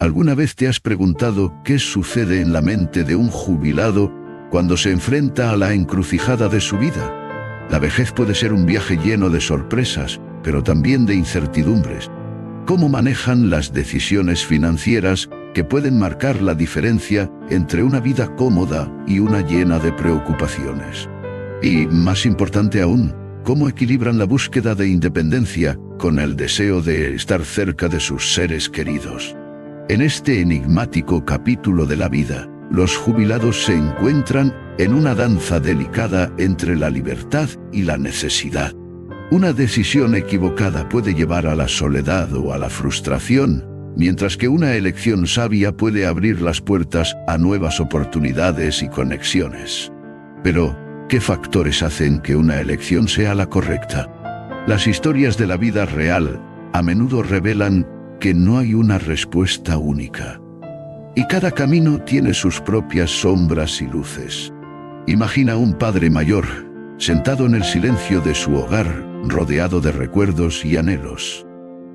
¿Alguna vez te has preguntado qué sucede en la mente de un jubilado cuando se enfrenta a la encrucijada de su vida? La vejez puede ser un viaje lleno de sorpresas, pero también de incertidumbres. ¿Cómo manejan las decisiones financieras que pueden marcar la diferencia entre una vida cómoda y una llena de preocupaciones? Y, más importante aún, ¿cómo equilibran la búsqueda de independencia con el deseo de estar cerca de sus seres queridos? En este enigmático capítulo de la vida, los jubilados se encuentran en una danza delicada entre la libertad y la necesidad. Una decisión equivocada puede llevar a la soledad o a la frustración, mientras que una elección sabia puede abrir las puertas a nuevas oportunidades y conexiones. Pero, ¿qué factores hacen que una elección sea la correcta? Las historias de la vida real a menudo revelan que no hay una respuesta única. Y cada camino tiene sus propias sombras y luces. Imagina un padre mayor, sentado en el silencio de su hogar, rodeado de recuerdos y anhelos.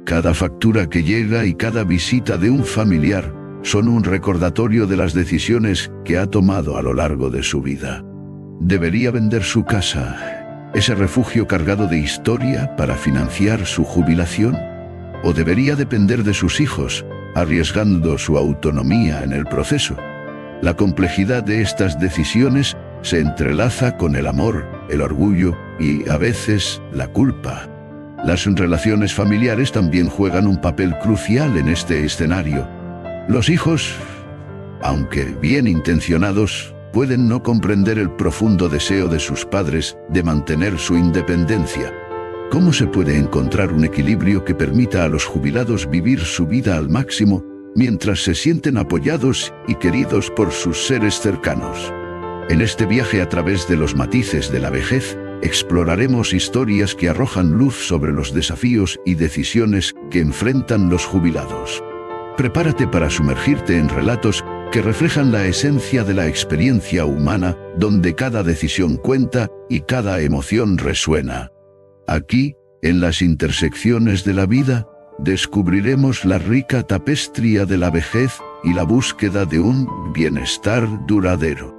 Cada factura que llega y cada visita de un familiar son un recordatorio de las decisiones que ha tomado a lo largo de su vida. ¿Debería vender su casa, ese refugio cargado de historia, para financiar su jubilación? ¿O debería depender de sus hijos, arriesgando su autonomía en el proceso? La complejidad de estas decisiones se entrelaza con el amor, el orgullo y, a veces, la culpa. Las relaciones familiares también juegan un papel crucial en este escenario. Los hijos, aunque bien intencionados, pueden no comprender el profundo deseo de sus padres de mantener su independencia. ¿Cómo se puede encontrar un equilibrio que permita a los jubilados vivir su vida al máximo mientras se sienten apoyados y queridos por sus seres cercanos? En este viaje a través de los matices de la vejez, exploraremos historias que arrojan luz sobre los desafíos y decisiones que enfrentan los jubilados. Prepárate para sumergirte en relatos que reflejan la esencia de la experiencia humana, donde cada decisión cuenta y cada emoción resuena. Aquí, en las intersecciones de la vida, descubriremos la rica tapestría de la vejez y la búsqueda de un bienestar duradero.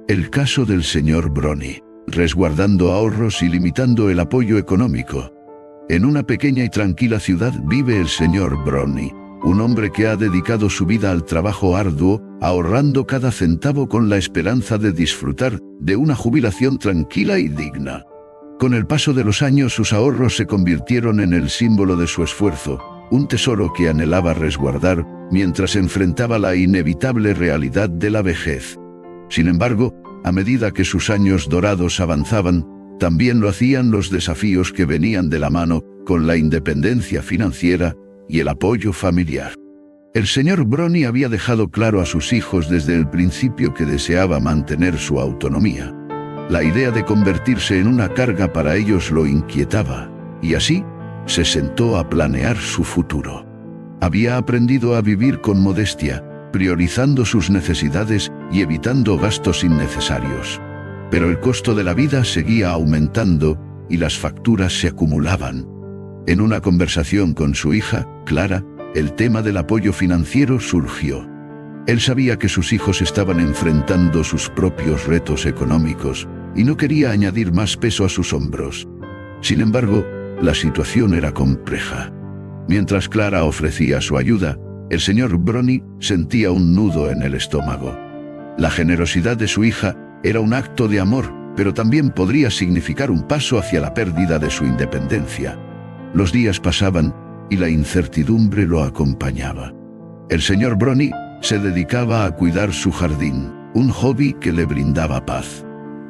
El caso del señor Brony, resguardando ahorros y limitando el apoyo económico. En una pequeña y tranquila ciudad vive el señor Brony, un hombre que ha dedicado su vida al trabajo arduo, ahorrando cada centavo con la esperanza de disfrutar de una jubilación tranquila y digna. Con el paso de los años, sus ahorros se convirtieron en el símbolo de su esfuerzo, un tesoro que anhelaba resguardar mientras enfrentaba la inevitable realidad de la vejez. Sin embargo, a medida que sus años dorados avanzaban, también lo hacían los desafíos que venían de la mano con la independencia financiera y el apoyo familiar. El señor Brony había dejado claro a sus hijos desde el principio que deseaba mantener su autonomía. La idea de convertirse en una carga para ellos lo inquietaba, y así se sentó a planear su futuro. Había aprendido a vivir con modestia, priorizando sus necesidades y evitando gastos innecesarios. Pero el costo de la vida seguía aumentando y las facturas se acumulaban. En una conversación con su hija, Clara, el tema del apoyo financiero surgió. Él sabía que sus hijos estaban enfrentando sus propios retos económicos y no quería añadir más peso a sus hombros. Sin embargo, la situación era compleja. Mientras Clara ofrecía su ayuda, el señor Brony sentía un nudo en el estómago. La generosidad de su hija era un acto de amor, pero también podría significar un paso hacia la pérdida de su independencia. Los días pasaban y la incertidumbre lo acompañaba. El señor Brony se dedicaba a cuidar su jardín, un hobby que le brindaba paz,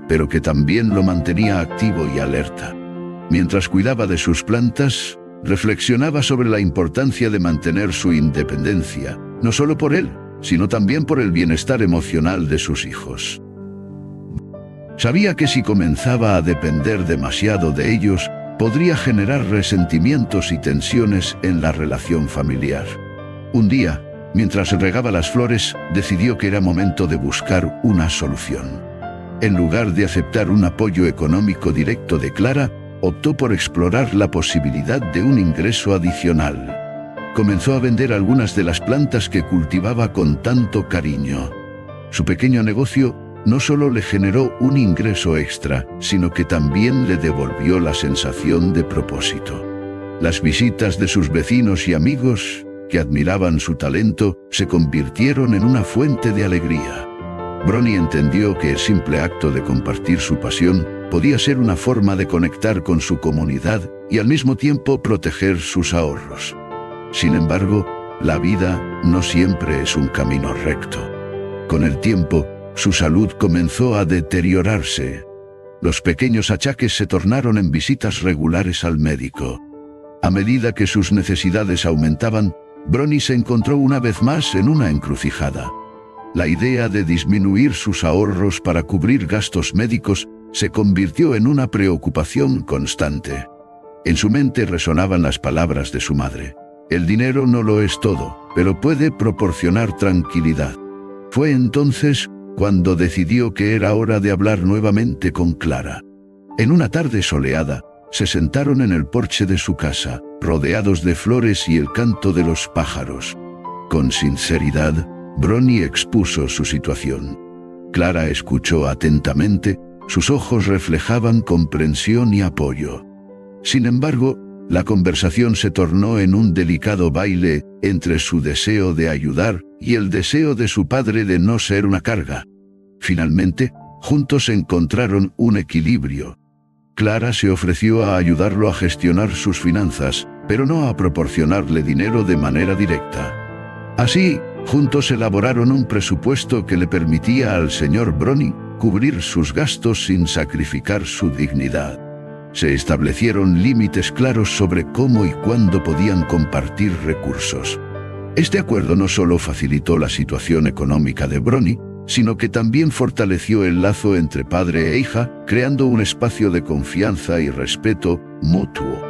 pero que también lo mantenía activo y alerta. Mientras cuidaba de sus plantas, reflexionaba sobre la importancia de mantener su independencia, no solo por él, sino también por el bienestar emocional de sus hijos. Sabía que si comenzaba a depender demasiado de ellos, podría generar resentimientos y tensiones en la relación familiar. Un día, mientras regaba las flores, decidió que era momento de buscar una solución. En lugar de aceptar un apoyo económico directo de Clara, optó por explorar la posibilidad de un ingreso adicional. comenzó a vender algunas de las plantas que cultivaba con tanto cariño. Su pequeño negocio no solo le generó un ingreso extra, sino que también le devolvió la sensación de propósito. Las visitas de sus vecinos y amigos, que admiraban su talento, se convirtieron en una fuente de alegría. Bronnie entendió que el simple acto de compartir su pasión podía ser una forma de conectar con su comunidad y al mismo tiempo proteger sus ahorros. Sin embargo, la vida no siempre es un camino recto. Con el tiempo, su salud comenzó a deteriorarse. Los pequeños achaques se tornaron en visitas regulares al médico. A medida que sus necesidades aumentaban, Bronnie se encontró una vez más en una encrucijada. La idea de disminuir sus ahorros para cubrir gastos médicos se convirtió en una preocupación constante. En su mente resonaban las palabras de su madre: el dinero no lo es todo, pero puede proporcionar tranquilidad. Fue entonces cuando decidió que era hora de hablar nuevamente con Clara. En una tarde soleada, se sentaron en el porche de su casa, rodeados de flores y el canto de los pájaros. Con sinceridad, Bronnie expuso su situación. Clara escuchó atentamente, sus ojos reflejaban comprensión y apoyo. Sin embargo, la conversación se tornó en un delicado baile entre su deseo de ayudar y el deseo de su padre de no ser una carga. Finalmente, juntos encontraron un equilibrio. Clara se ofreció a ayudarlo a gestionar sus finanzas, pero no a proporcionarle dinero de manera directa. Así, juntos elaboraron un presupuesto que le permitía al señor Bronnie cubrir sus gastos sin sacrificar su dignidad. Se establecieron límites claros sobre cómo y cuándo podían compartir recursos. Este acuerdo no solo facilitó la situación económica de Bronnie, sino que también fortaleció el lazo entre padre e hija, creando un espacio de confianza y respeto mutuo.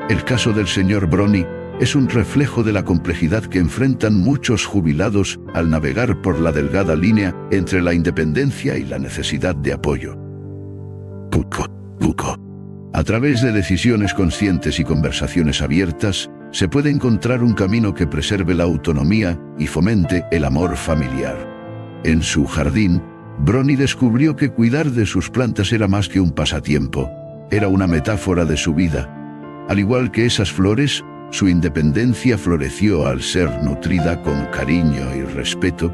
El caso del señor Bronnie es un reflejo de la complejidad que enfrentan muchos jubilados al navegar por la delgada línea entre la independencia y la necesidad de apoyo. A través de decisiones conscientes y conversaciones abiertas, se puede encontrar un camino que preserve la autonomía y fomente el amor familiar. En su jardín, Bronnie descubrió que cuidar de sus plantas era más que un pasatiempo, era una metáfora de su vida. Al igual que esas flores, su independencia floreció al ser nutrida con cariño y respeto,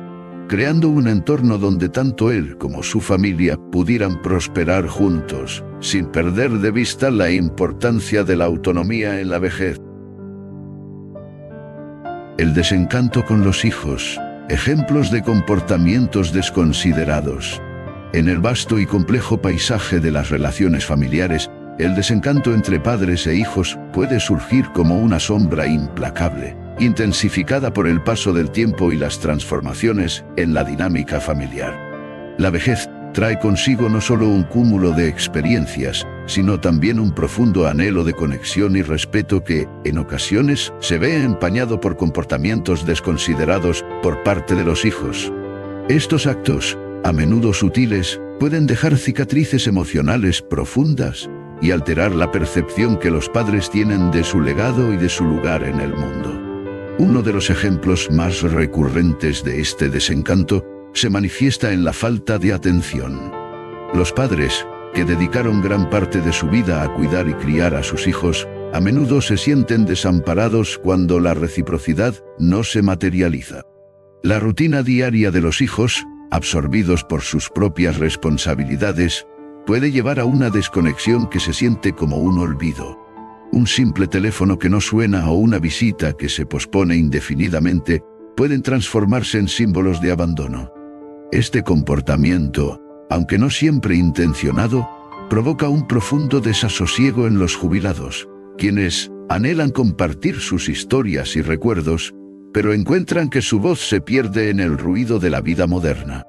creando un entorno donde tanto él como su familia pudieran prosperar juntos, sin perder de vista la importancia de la autonomía en la vejez. El desencanto con los hijos, ejemplos de comportamientos desconsiderados. En el vasto y complejo paisaje de las relaciones familiares, el desencanto entre padres e hijos puede surgir como una sombra implacable, intensificada por el paso del tiempo y las transformaciones en la dinámica familiar. La vejez trae consigo no solo un cúmulo de experiencias, sino también un profundo anhelo de conexión y respeto que, en ocasiones, se ve empañado por comportamientos desconsiderados por parte de los hijos. Estos actos, a menudo sutiles, pueden dejar cicatrices emocionales profundas y alterar la percepción que los padres tienen de su legado y de su lugar en el mundo. Uno de los ejemplos más recurrentes de este desencanto se manifiesta en la falta de atención. Los padres, que dedicaron gran parte de su vida a cuidar y criar a sus hijos, a menudo se sienten desamparados cuando la reciprocidad no se materializa. La rutina diaria de los hijos, absorbidos por sus propias responsabilidades, puede llevar a una desconexión que se siente como un olvido. Un simple teléfono que no suena o una visita que se pospone indefinidamente pueden transformarse en símbolos de abandono. Este comportamiento, aunque no siempre intencionado, provoca un profundo desasosiego en los jubilados, quienes anhelan compartir sus historias y recuerdos, pero encuentran que su voz se pierde en el ruido de la vida moderna.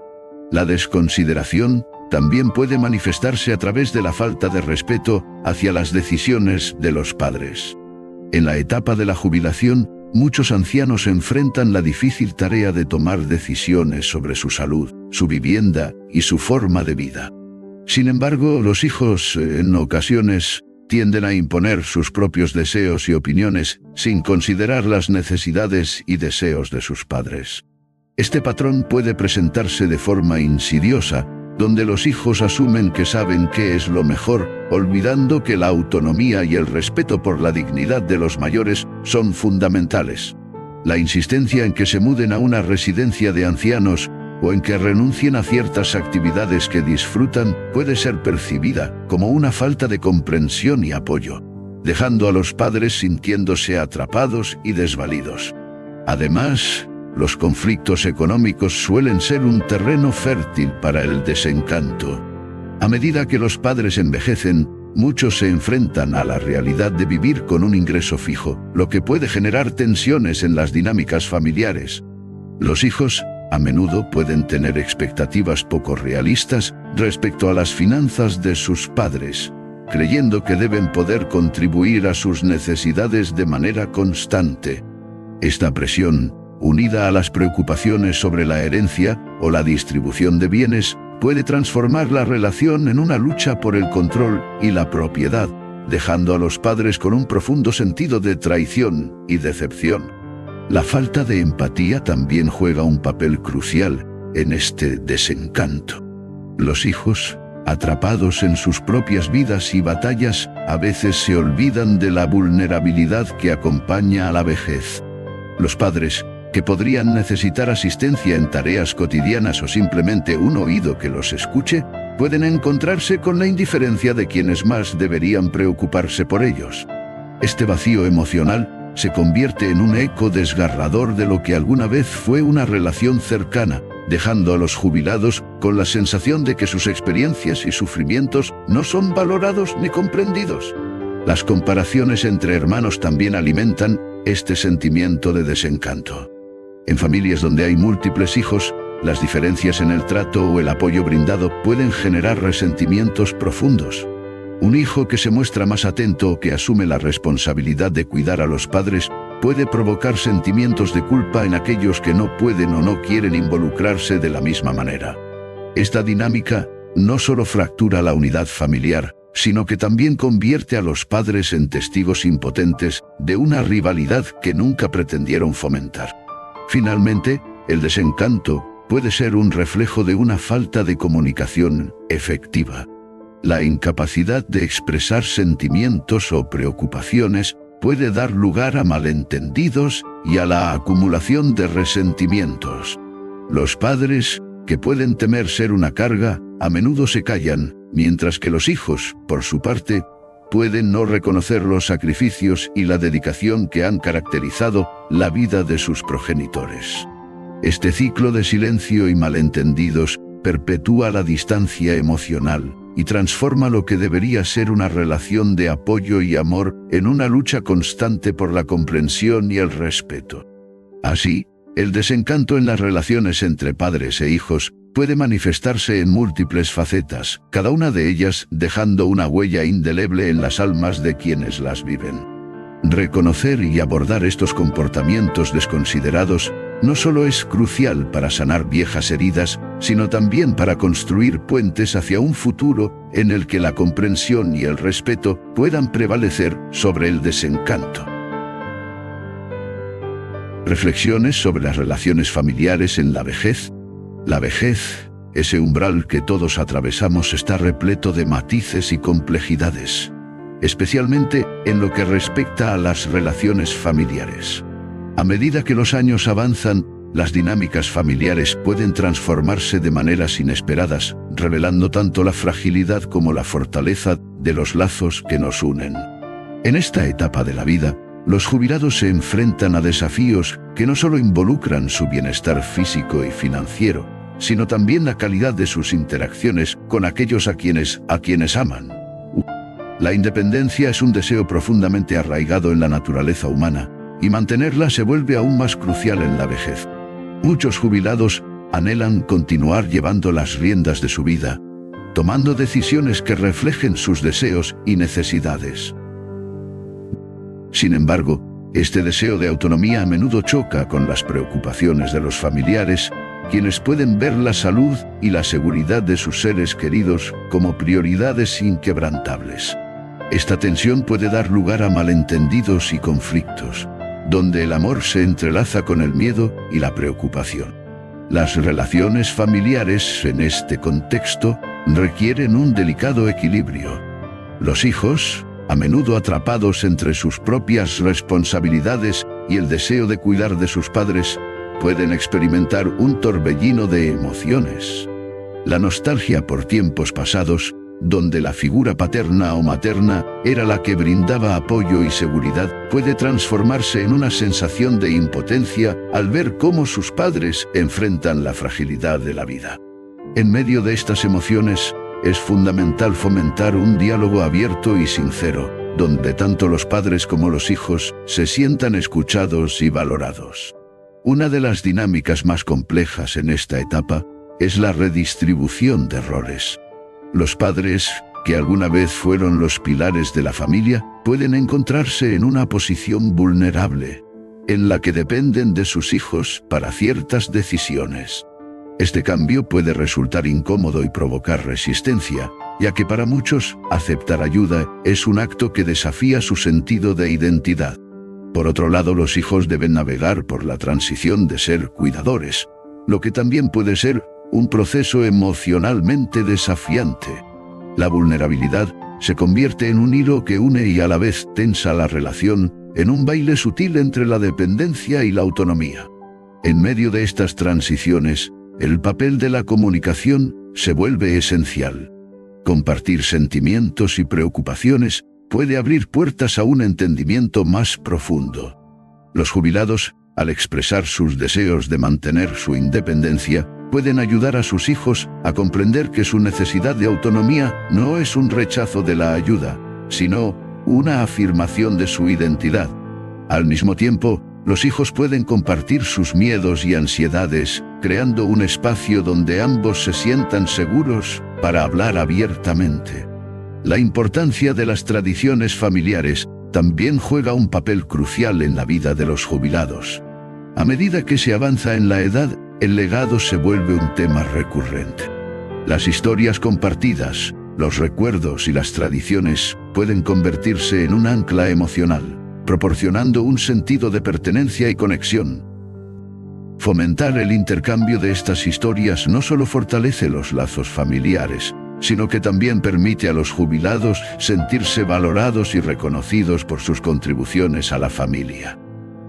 La desconsideración también puede manifestarse a través de la falta de respeto hacia las decisiones de los padres. En la etapa de la jubilación, muchos ancianos enfrentan la difícil tarea de tomar decisiones sobre su salud, su vivienda y su forma de vida. Sin embargo, los hijos, en ocasiones, tienden a imponer sus propios deseos y opiniones, sin considerar las necesidades y deseos de sus padres. Este patrón puede presentarse de forma insidiosa, donde los hijos asumen que saben qué es lo mejor, olvidando que la autonomía y el respeto por la dignidad de los mayores son fundamentales. La insistencia en que se muden a una residencia de ancianos o en que renuncien a ciertas actividades que disfrutan puede ser percibida como una falta de comprensión y apoyo, dejando a los padres sintiéndose atrapados y desvalidos. Además, los conflictos económicos suelen ser un terreno fértil para el desencanto. A medida que los padres envejecen, muchos se enfrentan a la realidad de vivir con un ingreso fijo, lo que puede generar tensiones en las dinámicas familiares. Los hijos, a menudo, pueden tener expectativas poco realistas respecto a las finanzas de sus padres, creyendo que deben poder contribuir a sus necesidades de manera constante. Esta presión, unida a las preocupaciones sobre la herencia o la distribución de bienes, puede transformar la relación en una lucha por el control y la propiedad, dejando a los padres con un profundo sentido de traición y decepción. La falta de empatía también juega un papel crucial en este desencanto. Los hijos, atrapados en sus propias vidas y batallas, a veces se olvidan de la vulnerabilidad que acompaña a la vejez. Los padres, que podrían necesitar asistencia en tareas cotidianas o simplemente un oído que los escuche, pueden encontrarse con la indiferencia de quienes más deberían preocuparse por ellos. Este vacío emocional se convierte en un eco desgarrador de lo que alguna vez fue una relación cercana, dejando a los jubilados con la sensación de que sus experiencias y sufrimientos no son valorados ni comprendidos. Las comparaciones entre hermanos también alimentan este sentimiento de desencanto. En familias donde hay múltiples hijos, las diferencias en el trato o el apoyo brindado pueden generar resentimientos profundos. Un hijo que se muestra más atento o que asume la responsabilidad de cuidar a los padres puede provocar sentimientos de culpa en aquellos que no pueden o no quieren involucrarse de la misma manera. Esta dinámica no solo fractura la unidad familiar, sino que también convierte a los padres en testigos impotentes de una rivalidad que nunca pretendieron fomentar. Finalmente, el desencanto puede ser un reflejo de una falta de comunicación efectiva. La incapacidad de expresar sentimientos o preocupaciones puede dar lugar a malentendidos y a la acumulación de resentimientos. Los padres, que pueden temer ser una carga, a menudo se callan, mientras que los hijos, por su parte, pueden no reconocer los sacrificios y la dedicación que han caracterizado la vida de sus progenitores. Este ciclo de silencio y malentendidos perpetúa la distancia emocional y transforma lo que debería ser una relación de apoyo y amor en una lucha constante por la comprensión y el respeto. Así, el desencanto en las relaciones entre padres e hijos puede manifestarse en múltiples facetas, cada una de ellas dejando una huella indeleble en las almas de quienes las viven. Reconocer y abordar estos comportamientos desconsiderados no solo es crucial para sanar viejas heridas, sino también para construir puentes hacia un futuro en el que la comprensión y el respeto puedan prevalecer sobre el desencanto. Reflexiones sobre las relaciones familiares en la vejez. La vejez, ese umbral que todos atravesamos, está repleto de matices y complejidades, especialmente en lo que respecta a las relaciones familiares. A medida que los años avanzan, las dinámicas familiares pueden transformarse de maneras inesperadas, revelando tanto la fragilidad como la fortaleza de los lazos que nos unen. En esta etapa de la vida, los jubilados se enfrentan a desafíos que no solo involucran su bienestar físico y financiero, sino también la calidad de sus interacciones con aquellos a quienes aman. La independencia es un deseo profundamente arraigado en la naturaleza humana, y mantenerla se vuelve aún más crucial en la vejez. Muchos jubilados anhelan continuar llevando las riendas de su vida, tomando decisiones que reflejen sus deseos y necesidades. Sin embargo, este deseo de autonomía a menudo choca con las preocupaciones de los familiares, quienes pueden ver la salud y la seguridad de sus seres queridos como prioridades inquebrantables. Esta tensión puede dar lugar a malentendidos y conflictos, donde el amor se entrelaza con el miedo y la preocupación. Las relaciones familiares en este contexto requieren un delicado equilibrio. Los hijos, a menudo atrapados entre sus propias responsabilidades y el deseo de cuidar de sus padres, pueden experimentar un torbellino de emociones. La nostalgia por tiempos pasados, donde la figura paterna o materna era la que brindaba apoyo y seguridad, puede transformarse en una sensación de impotencia al ver cómo sus padres enfrentan la fragilidad de la vida. En medio de estas emociones, es fundamental fomentar un diálogo abierto y sincero, donde tanto los padres como los hijos se sientan escuchados y valorados. Una de las dinámicas más complejas en esta etapa es la redistribución de roles. Los padres, que alguna vez fueron los pilares de la familia, pueden encontrarse en una posición vulnerable, en la que dependen de sus hijos para ciertas decisiones. Este cambio puede resultar incómodo y provocar resistencia, ya que para muchos, aceptar ayuda es un acto que desafía su sentido de identidad. Por otro lado, los hijos deben navegar por la transición de ser cuidadores, lo que también puede ser un proceso emocionalmente desafiante. La vulnerabilidad se convierte en un hilo que une y a la vez tensa la relación, en un baile sutil entre la dependencia y la autonomía. En medio de estas transiciones, el papel de la comunicación se vuelve esencial. Compartir sentimientos y preocupaciones puede abrir puertas a un entendimiento más profundo. Los jubilados, al expresar sus deseos de mantener su independencia, pueden ayudar a sus hijos a comprender que su necesidad de autonomía no es un rechazo de la ayuda, sino una afirmación de su identidad. Al mismo tiempo, los hijos pueden compartir sus miedos y ansiedades, creando un espacio donde ambos se sientan seguros para hablar abiertamente. La importancia de las tradiciones familiares también juega un papel crucial en la vida de los jubilados. A medida que se avanza en la edad, el legado se vuelve un tema recurrente. Las historias compartidas, los recuerdos y las tradiciones pueden convertirse en un ancla emocional, proporcionando un sentido de pertenencia y conexión. Fomentar el intercambio de estas historias no solo fortalece los lazos familiares, sino que también permite a los jubilados sentirse valorados y reconocidos por sus contribuciones a la familia.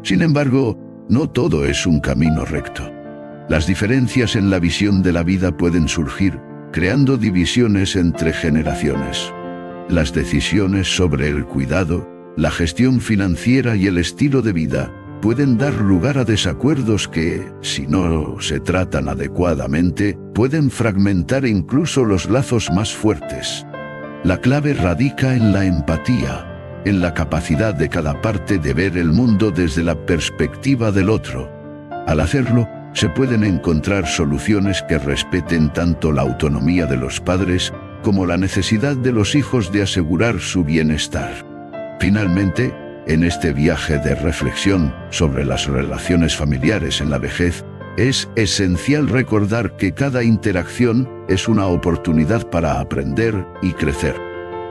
Sin embargo, no todo es un camino recto. Las diferencias en la visión de la vida pueden surgir, creando divisiones entre generaciones. Las decisiones sobre el cuidado, la gestión financiera y el estilo de vida pueden dar lugar a desacuerdos que, si no se tratan adecuadamente, pueden fragmentar incluso los lazos más fuertes. La clave radica en la empatía, en la capacidad de cada parte de ver el mundo desde la perspectiva del otro. Al hacerlo, se pueden encontrar soluciones que respeten tanto la autonomía de los padres como la necesidad de los hijos de asegurar su bienestar. Finalmente, en este viaje de reflexión sobre las relaciones familiares en la vejez, es esencial recordar que cada interacción es una oportunidad para aprender y crecer.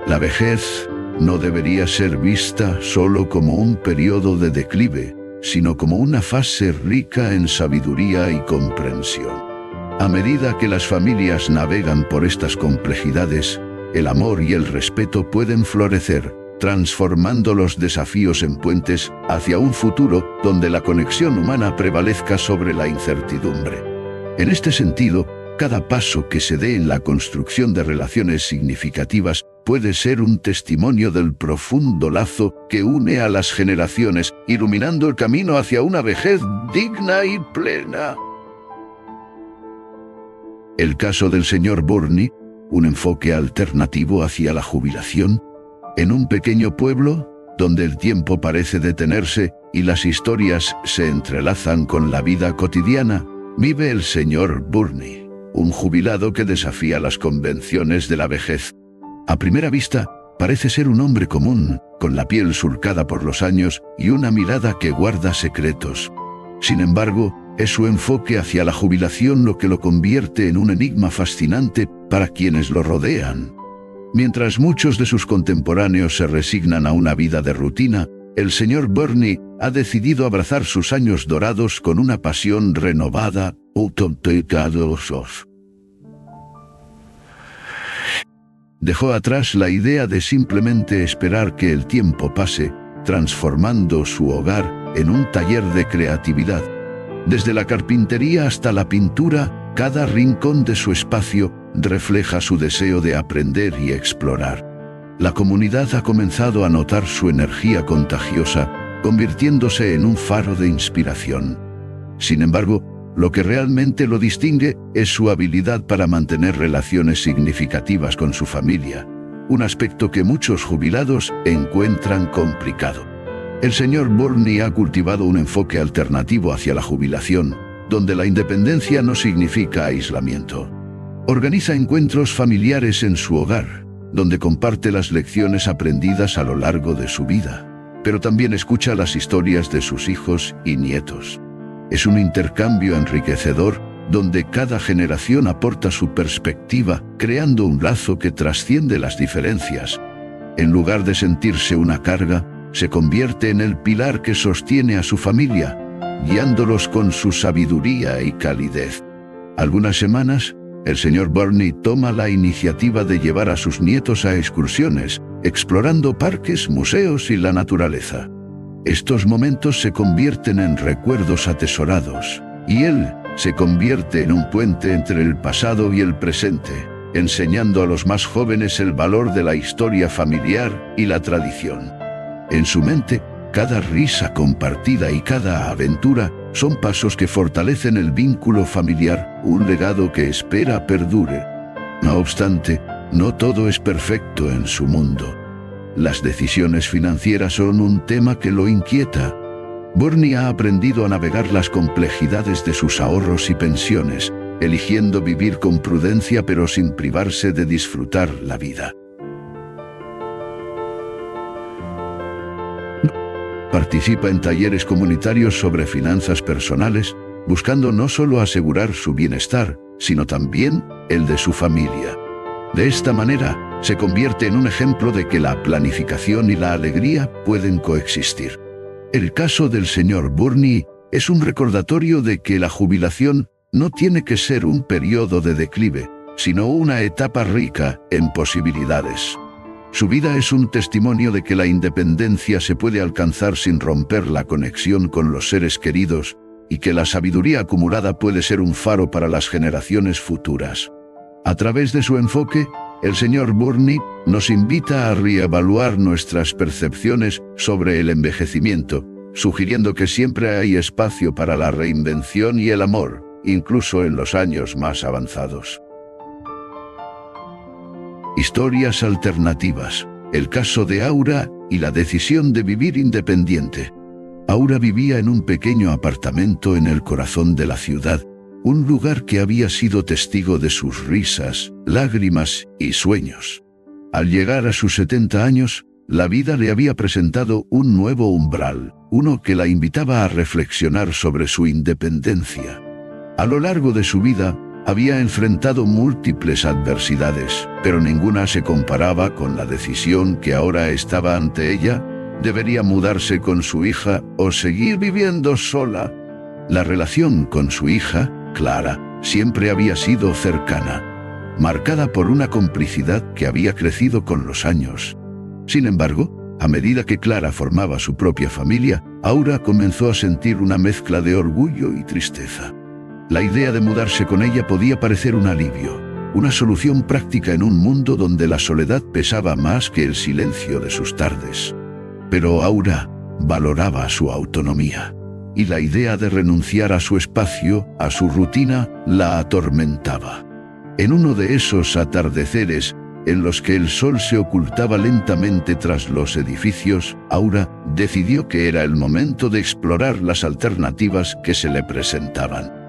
La vejez no debería ser vista solo como un periodo de declive, sino como una fase rica en sabiduría y comprensión. A medida que las familias navegan por estas complejidades, el amor y el respeto pueden florecer, transformando los desafíos en puentes hacia un futuro donde la conexión humana prevalezca sobre la incertidumbre. En este sentido, cada paso que se dé en la construcción de relaciones significativas puede ser un testimonio del profundo lazo que une a las generaciones, iluminando el camino hacia una vejez digna y plena. El caso del señor Burney, un enfoque alternativo hacia la jubilación. En un pequeño pueblo, donde el tiempo parece detenerse y las historias se entrelazan con la vida cotidiana, vive el señor Burney, un jubilado que desafía las convenciones de la vejez. A primera vista, parece ser un hombre común, con la piel surcada por los años y una mirada que guarda secretos. Sin embargo, es su enfoque hacia la jubilación lo que lo convierte en un enigma fascinante para quienes lo rodean. Mientras muchos de sus contemporáneos se resignan a una vida de rutina, el señor Burney ha decidido abrazar sus años dorados con una pasión renovada. Dejó atrás la idea de simplemente esperar que el tiempo pase, transformando su hogar en un taller de creatividad. Desde la carpintería hasta la pintura, cada rincón de su espacio refleja su deseo de aprender y explorar. La comunidad ha comenzado a notar su energía contagiosa, convirtiéndose en un faro de inspiración. Sin embargo, lo que realmente lo distingue es su habilidad para mantener relaciones significativas con su familia, un aspecto que muchos jubilados encuentran complicado. El señor Burney ha cultivado un enfoque alternativo hacia la jubilación, donde la independencia no significa aislamiento. Organiza encuentros familiares en su hogar, donde comparte las lecciones aprendidas a lo largo de su vida, pero también escucha las historias de sus hijos y nietos. Es un intercambio enriquecedor, donde cada generación aporta su perspectiva, creando un lazo que trasciende las diferencias. En lugar de sentirse una carga, se convierte en el pilar que sostiene a su familia, guiándolos con su sabiduría y calidez. Algunas semanas, el señor Burney toma la iniciativa de llevar a sus nietos a excursiones, explorando parques, museos y la naturaleza. Estos momentos se convierten en recuerdos atesorados, y él se convierte en un puente entre el pasado y el presente, enseñando a los más jóvenes el valor de la historia familiar y la tradición. En su mente, cada risa compartida y cada aventura son pasos que fortalecen el vínculo familiar, un legado que espera perdure. No obstante, no todo es perfecto en su mundo. Las decisiones financieras son un tema que lo inquieta. Burney ha aprendido a navegar las complejidades de sus ahorros y pensiones, eligiendo vivir con prudencia pero sin privarse de disfrutar la vida. Participa en talleres comunitarios sobre finanzas personales, buscando no solo asegurar su bienestar, sino también el de su familia. De esta manera, se convierte en un ejemplo de que la planificación y la alegría pueden coexistir. El caso del señor Burney es un recordatorio de que la jubilación no tiene que ser un periodo de declive, sino una etapa rica en posibilidades. Su vida es un testimonio de que la independencia se puede alcanzar sin romper la conexión con los seres queridos y que la sabiduría acumulada puede ser un faro para las generaciones futuras. A través de su enfoque, el señor Burney nos invita a reevaluar nuestras percepciones sobre el envejecimiento, sugiriendo que siempre hay espacio para la reinvención y el amor, incluso en los años más avanzados. Historias alternativas. El caso de Aura y la decisión de vivir independiente. Aura vivía en un pequeño apartamento en el corazón de la ciudad, un lugar que había sido testigo de sus risas, lágrimas y sueños. Al llegar a sus 70 años, la vida le había presentado un nuevo umbral, uno que la invitaba a reflexionar sobre su independencia. A lo largo de su vida, había enfrentado múltiples adversidades, pero ninguna se comparaba con la decisión que ahora estaba ante ella. ¿Debería mudarse con su hija o seguir viviendo sola? La relación con su hija, Clara, siempre había sido cercana, marcada por una complicidad que había crecido con los años. Sin embargo, a medida que Clara formaba su propia familia, Aura comenzó a sentir una mezcla de orgullo y tristeza. La idea de mudarse con ella podía parecer un alivio, una solución práctica en un mundo donde la soledad pesaba más que el silencio de sus tardes. Pero Aura valoraba su autonomía, y la idea de renunciar a su espacio, a su rutina, la atormentaba. En uno de esos atardeceres, en los que el sol se ocultaba lentamente tras los edificios, Aura decidió que era el momento de explorar las alternativas que se le presentaban.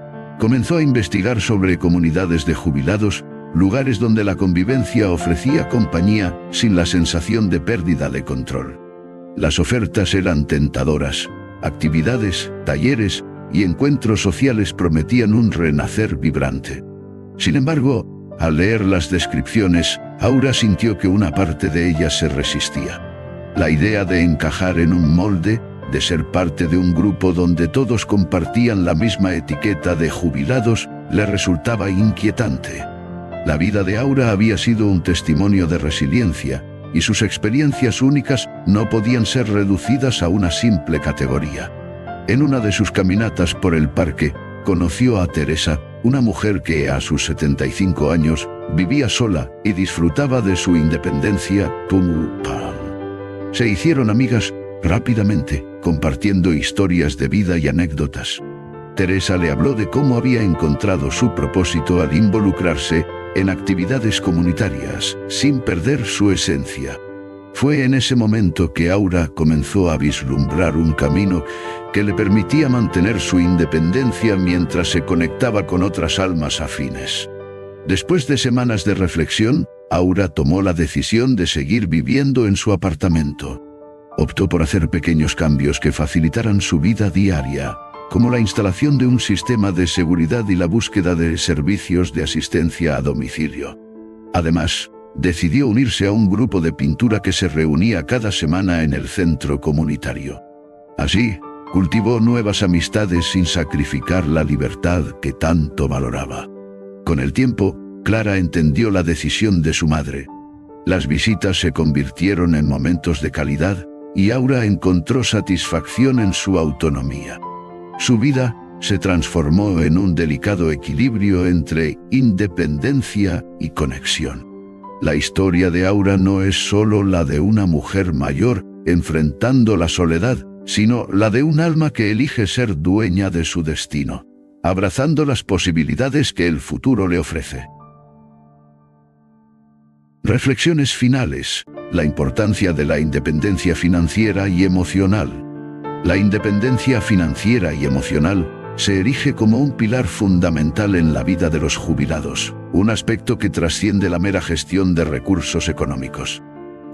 Comenzó a investigar sobre comunidades de jubilados, lugares donde la convivencia ofrecía compañía sin la sensación de pérdida de control. Las ofertas eran tentadoras. Actividades, talleres y encuentros sociales prometían un renacer vibrante. Sin embargo, al leer las descripciones, Aura sintió que una parte de ella se resistía. La idea de encajar en un molde, de ser parte de un grupo donde todos compartían la misma etiqueta de jubilados, le resultaba inquietante. La vida de Aura había sido un testimonio de resiliencia, y sus experiencias únicas no podían ser reducidas a una simple categoría. En una de sus caminatas por el parque, conoció a Teresa, una mujer que a sus 75 años vivía sola y disfrutaba de su independencia. Se hicieron amigas rápidamente, compartiendo historias de vida y anécdotas. Teresa le habló de cómo había encontrado su propósito al involucrarse en actividades comunitarias, sin perder su esencia. Fue en ese momento que Aura comenzó a vislumbrar un camino que le permitía mantener su independencia mientras se conectaba con otras almas afines. Después de semanas de reflexión, Aura tomó la decisión de seguir viviendo en su apartamento. Optó por hacer pequeños cambios que facilitaran su vida diaria, como la instalación de un sistema de seguridad y la búsqueda de servicios de asistencia a domicilio. Además, decidió unirse a un grupo de pintura que se reunía cada semana en el centro comunitario. Así, cultivó nuevas amistades sin sacrificar la libertad que tanto valoraba. Con el tiempo, Clara entendió la decisión de su madre. Las visitas se convirtieron en momentos de calidad, y Aura encontró satisfacción en su autonomía. Su vida se transformó en un delicado equilibrio entre independencia y conexión. La historia de Aura no es solo la de una mujer mayor enfrentando la soledad, sino la de un alma que elige ser dueña de su destino, abrazando las posibilidades que el futuro le ofrece. Reflexiones finales. La importancia de la independencia financiera y emocional. La independencia financiera y emocional se erige como un pilar fundamental en la vida de los jubilados, un aspecto que trasciende la mera gestión de recursos económicos.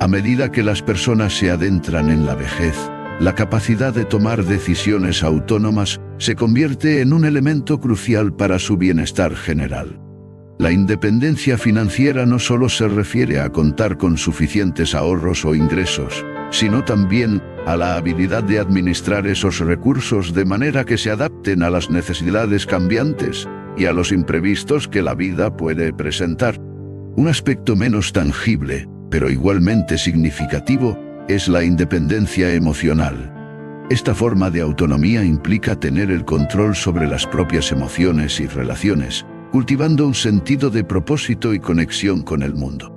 A medida que las personas se adentran en la vejez, la capacidad de tomar decisiones autónomas se convierte en un elemento crucial para su bienestar general. La independencia financiera no solo se refiere a contar con suficientes ahorros o ingresos, sino también a la habilidad de administrar esos recursos de manera que se adapten a las necesidades cambiantes y a los imprevistos que la vida puede presentar. Un aspecto menos tangible, pero igualmente significativo, es la independencia emocional. Esta forma de autonomía implica tener el control sobre las propias emociones y relaciones, cultivando un sentido de propósito y conexión con el mundo.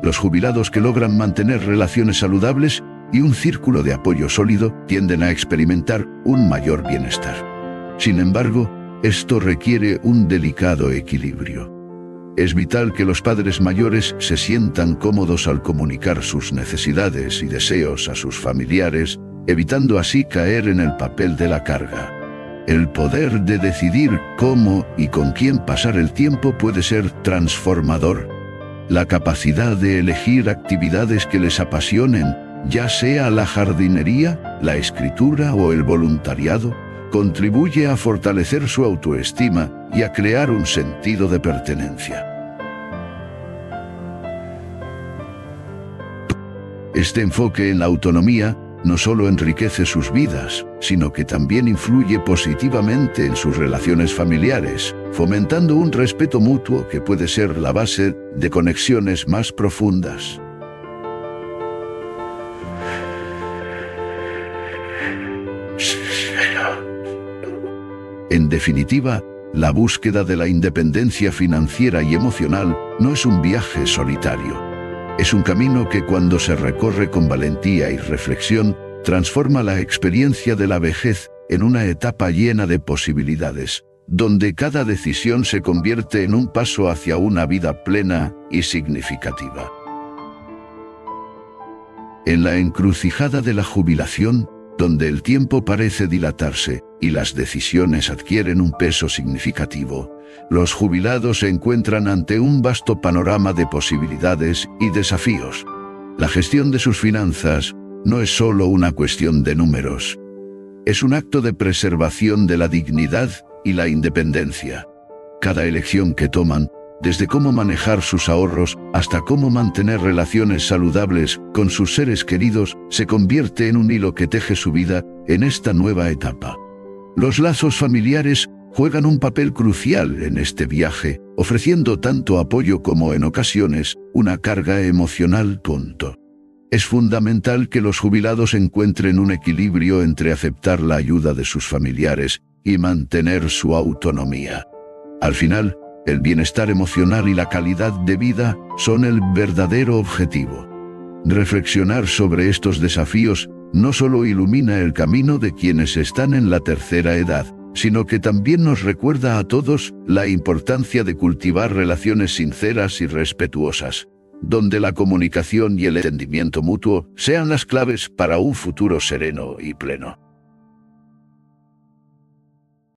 Los jubilados que logran mantener relaciones saludables y un círculo de apoyo sólido tienden a experimentar un mayor bienestar. Sin embargo, esto requiere un delicado equilibrio. Es vital que los padres mayores se sientan cómodos al comunicar sus necesidades y deseos a sus familiares, evitando así caer en el papel de la carga. El poder de decidir cómo y con quién pasar el tiempo puede ser transformador. La capacidad de elegir actividades que les apasionen, ya sea la jardinería, la escritura o el voluntariado, contribuye a fortalecer su autoestima y a crear un sentido de pertenencia. Este enfoque en la autonomía no solo enriquece sus vidas, sino que también influye positivamente en sus relaciones familiares, fomentando un respeto mutuo que puede ser la base de conexiones más profundas. En definitiva, la búsqueda de la independencia financiera y emocional no es un viaje solitario. Es un camino que cuando se recorre con valentía y reflexión, transforma la experiencia de la vejez en una etapa llena de posibilidades, donde cada decisión se convierte en un paso hacia una vida plena y significativa. En la encrucijada de la jubilación, donde el tiempo parece dilatarse y las decisiones adquieren un peso significativo, los jubilados se encuentran ante un vasto panorama de posibilidades y desafíos. La gestión de sus finanzas no es solo una cuestión de números. Es un acto de preservación de la dignidad y la independencia. Cada elección que toman desde cómo manejar sus ahorros hasta cómo mantener relaciones saludables con sus seres queridos, se convierte en un hilo que teje su vida en esta nueva etapa. Los lazos familiares juegan un papel crucial en este viaje, ofreciendo tanto apoyo como en ocasiones una carga emocional. Es fundamental que los jubilados encuentren un equilibrio entre aceptar la ayuda de sus familiares y mantener su autonomía. Al final, el bienestar emocional y la calidad de vida son el verdadero objetivo. Reflexionar sobre estos desafíos no solo ilumina el camino de quienes están en la tercera edad, sino que también nos recuerda a todos la importancia de cultivar relaciones sinceras y respetuosas, donde la comunicación y el entendimiento mutuo sean las claves para un futuro sereno y pleno.